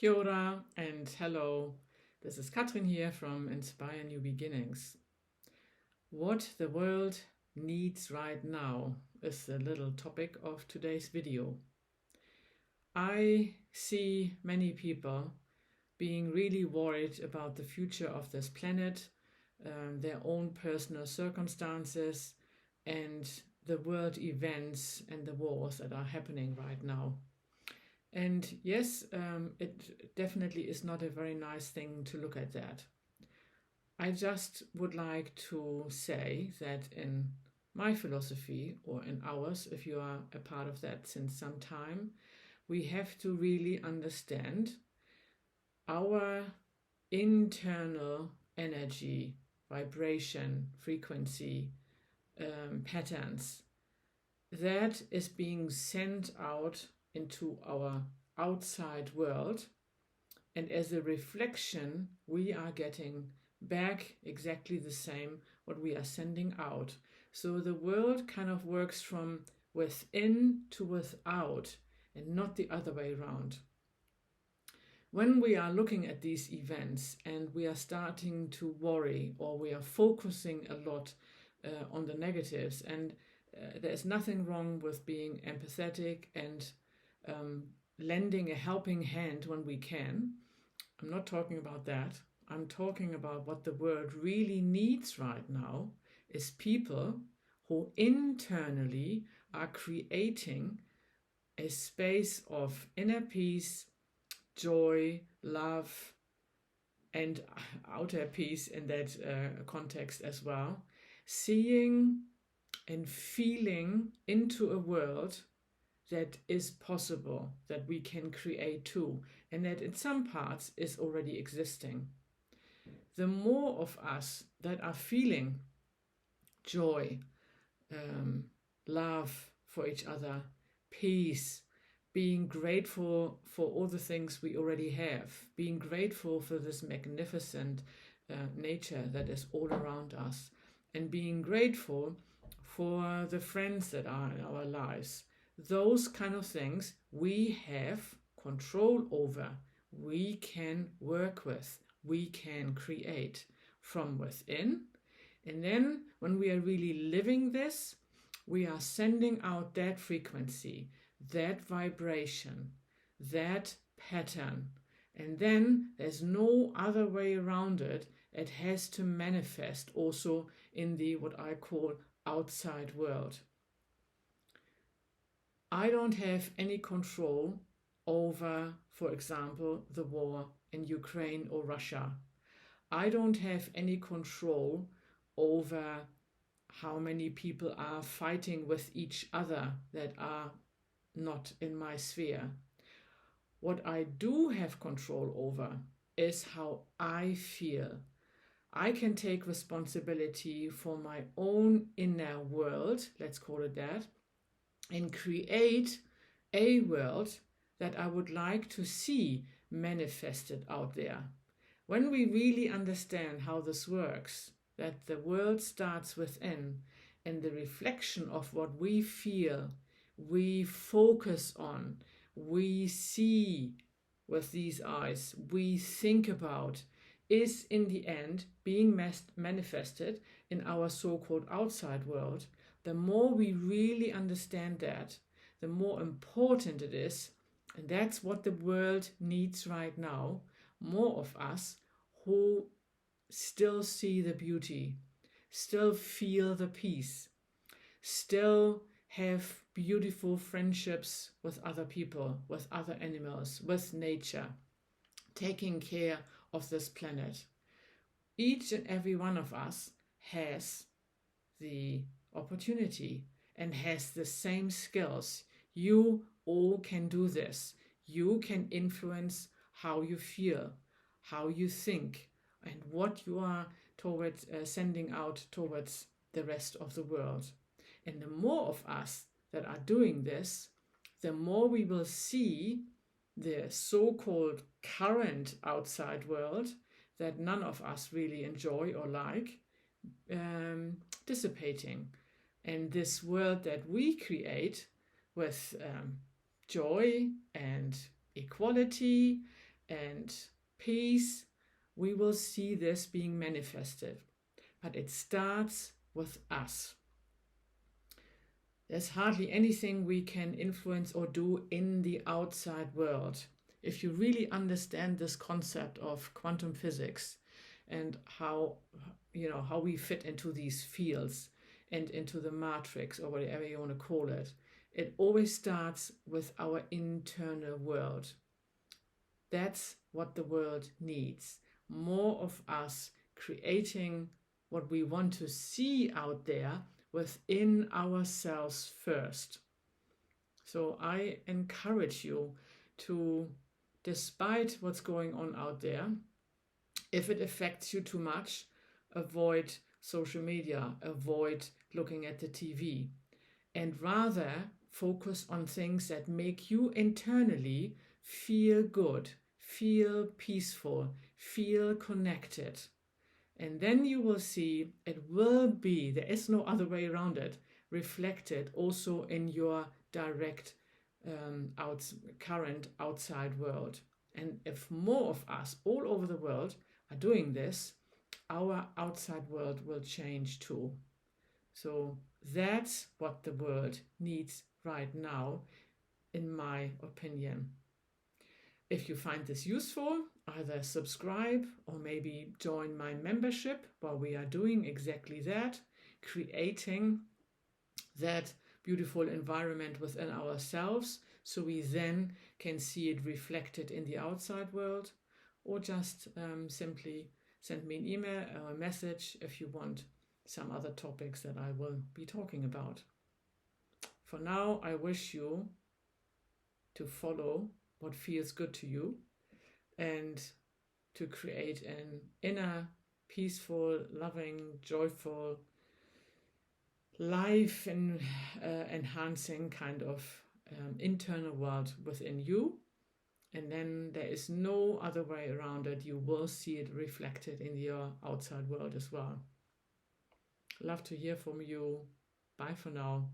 Kia ora and hello, this is Catrin here from Inspire New Beginnings. What the world needs right now is the little topic of today's video. I see many people being really worried about the future of this planet, their own personal circumstances and the world events and the wars that are happening right now. And yes, it definitely is not a very nice thing to look at that. I just would like to say that in my philosophy, or in ours, if you are a part of that since some time, we have to really understand our internal energy, vibration, frequency, patterns that is being sent out into our outside world, and as a reflection we are getting back exactly the same what we are sending out. So the world kind of works from within to without and not the other way around. When we are looking at these events and we are starting to worry, or we are focusing a lot on the negatives, and there's nothing wrong with being empathetic and lending a helping hand when we can. I'm not talking about that. I'm talking about what the world really needs right now is people who internally are creating a space of inner peace, joy, love, and outer peace in that context as well. Seeing and feeling into a world that is possible, that we can create too, and that in some parts is already existing. The more of us that are feeling joy, love for each other, peace, being grateful for all the things we already have, being grateful for this magnificent nature that is all around us, and being grateful for the friends that are in our lives. Those kind of things we have control over, we can work with, we can create from within. And then when we are really living this, we are sending out that frequency, that vibration, that pattern. And then there's no other way around it. It has to manifest also in the what I call outside world. I don't have any control over, for example, the war in Ukraine or Russia. I don't have any control over how many people are fighting with each other that are not in my sphere. What I do have control over is how I feel. I can take responsibility for my own inner world, let's call it that, and create a world that I would like to see manifested out there. When we really understand how this works, that the world starts within, and the reflection of what we feel, we focus on, we see with these eyes, we think about, is in the end being manifested in our so-called outside world. The more we really understand that, the more important it is, and that's what the world needs right now, more of us who still see the beauty, still feel the peace, still have beautiful friendships with other people, with other animals, with nature, taking care of this planet. Each and every one of us has the opportunity and has the same skills. You all can do this. You can influence how you feel, how you think, and what you are towards sending out towards the rest of the world. And the more of us that are doing this, the more we will see the so-called current outside world that none of us really enjoy or like dissipating. And this world that we create with joy and equality and peace, we will see this being manifested. But it starts with us. There's hardly anything we can influence or do in the outside world. If you really understand this concept of quantum physics and how we fit into these fields and into the matrix, or whatever you want to call it, it always starts with our internal world. That's what the world needs. More of us creating what we want to see out there within ourselves first. So I encourage you to, despite what's going on out there, if it affects you too much, avoid social media, avoid looking at the TV, and rather focus on things that make you internally feel good, feel peaceful, feel connected. And then you will see it will be, there is no other way around it, reflected also in your direct current outside world. And if more of us all over the world are doing this, our outside world will change too. So that's what the world needs right now, in my opinion. If you find this useful, either subscribe or maybe join my membership, where we are doing exactly that, creating that beautiful environment within ourselves, so we then can see it reflected in the outside world. Or just simply send me an email or a message if you want some other topics that I will be talking about. For now, I wish you to follow what feels good to you and to create an inner, peaceful, loving, joyful, life and enhancing kind of internal world within you. And then there is no other way around it. You will see it reflected in your outside world as well. Love to hear from you. Bye for now.